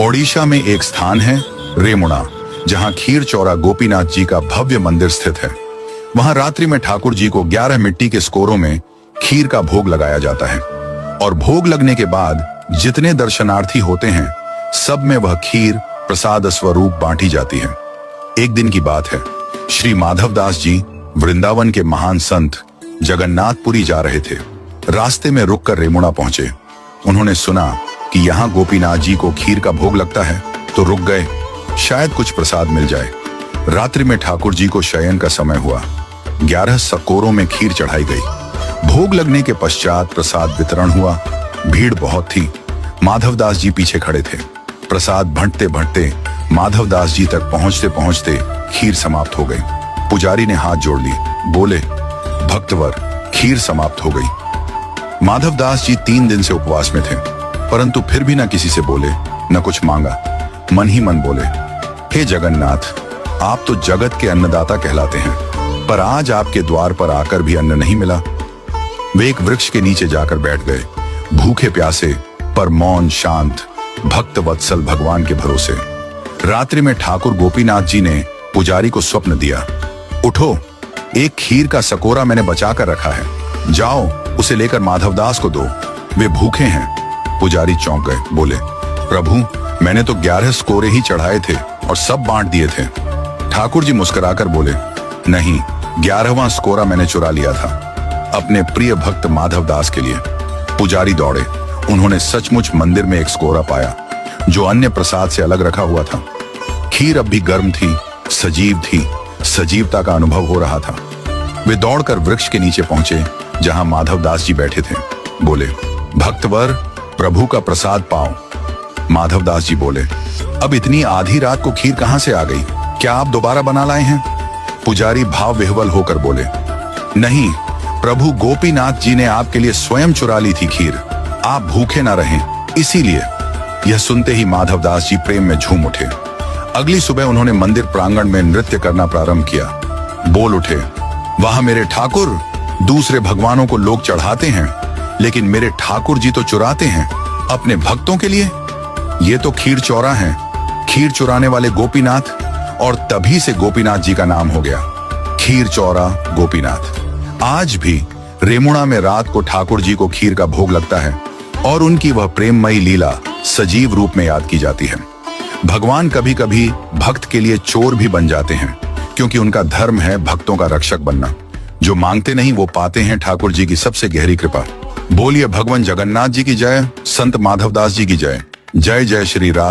ओडिशा में एक स्थान है रेमुणा, जहां खीर चौरा गोपीनाथ जी का भव्य मंदिर स्थित है। वहां रात्रि में ठाकुर जी को 11 मिट्टी के स्कोरों में खीर का भोग लगाया जाता है और भोग लगने के बाद जितने दर्शनार्थी होते हैं सब में वह खीर प्रसाद स्वरूप बांटी जाती है। एक दिन की बात है, श्री माधवदास जी वृंदावन के महान संत जगन्नाथपुरी जा रहे थे। रास्ते में रुककर रेमुणा पहुंचे। उन्होंने सुना कि यहाँ गोपीनाथ जी को खीर का भोग लगता है, तो रुक गए, शायद कुछ प्रसाद मिल जाए। रात्रि में ठाकुर जी को शयन का समय हुआ। 11 सकोरों में खीर चढ़ाई गई। भोग लगने के पश्चात प्रसाद वितरण हुआ। भीड़ बहुत थी। माधवदास जी पीछे खड़े थे। प्रसाद भंटते भंटते माधवदास जी तक पहुंचते पहुंचते खीर समाप्त हो गई। पुजारी ने हाथ जोड़ ली, बोले, भक्तवर, खीर समाप्त हो गई। माधवदास जी 3 दिन से उपवास में थे, परंतु फिर भी न किसी से बोले, न कुछ मांगा। मन ही मन बोले, हे जगन्नाथ, आप तो जगत के अन्नदाता कहलाते हैं, पर आज आपके द्वार पर आकर भी अन्न नहीं मिला। वे एक वृक्ष के नीचे जाकर बैठ गए, भूखे प्यासे पर मौन शांत भक्त वत्सल भगवान के भरोसे। रात्रि में ठाकुर गोपीनाथ जी ने पुजारी को स्वप्न दिया, उठो, एक खीर का सकोरा मैंने बचा कर रखा है, जाओ उसे लेकर माधवदास को दो, वे भूखे हैं। पुजारी चौंक गए, बोले, प्रभु, मैंने तो 11 स्कोरे ही चढ़ाए थे और सब बांट दिए थे। ठाकुर जी मुस्कुराकर बोले, नहीं, 11वां स्कोरा मैंने चुरा लिया था, अपने प्रिय भक्त माधवदास के लिए। पुजारी दौड़े। उन्होंने सचमुच मंदिर में एक स्कोरा पाया, जो अन्य प्रसाद से अलग रखा हुआ था। खीर अब भी गर्म थी, सजीव थी, सजीवता का अनुभव हो रहा था। वे दौड़कर वृक्ष के नीचे पहुंचे, जहां माधवदास जी बैठे थे। बोले, भक्तवर, प्रभु का प्रसाद पाओ। माधवदास जी बोले, अब इतनी आधी रात को खीर कहां से आ गई? क्या आप दोबारा बना लाए हैं? पुजारी भाव विह्वल होकर बोले, नहीं, प्रभु गोपीनाथ जी ने आपके लिए स्वयं चुरा ली थी खीर, आप भूखे ना रहें, इसीलिए। यह सुनते ही माधवदास जी प्रेम में झूम उठे। अगली सुबह उन्होंने मंदिर प्रांगण में नृत्य करना प्रारंभ किया। बोल उठे, वहां मेरे ठाकुर, दूसरे भगवानों को लोग चढ़ाते हैं, लेकिन मेरे ठाकुर जी तो चुराते हैं अपने भक्तों के लिए। ये तो खीर चौरा है, खीर चुराने वाले गोपीनाथ। और तभी से गोपीनाथ जी का नाम हो गया, खीर चौरा गोपीनाथ। आज भी रेमुणा में रात को ठाकुर जी को खीर का भोग लगता है और उनकी वह प्रेममयी लीला सजीव रूप में याद की जाती है। भगवान कभी कभी भक्त के लिए चोर भी बन जाते हैं, क्योंकि उनका धर्म है भक्तों का रक्षक बनना। जो मांगते नहीं वो पाते हैं ठाकुर जी की सबसे गहरी कृपा। बोलिए भगवान जगन्नाथ जी की जय, संत माधवदास जी की जय। जय जय श्री राम।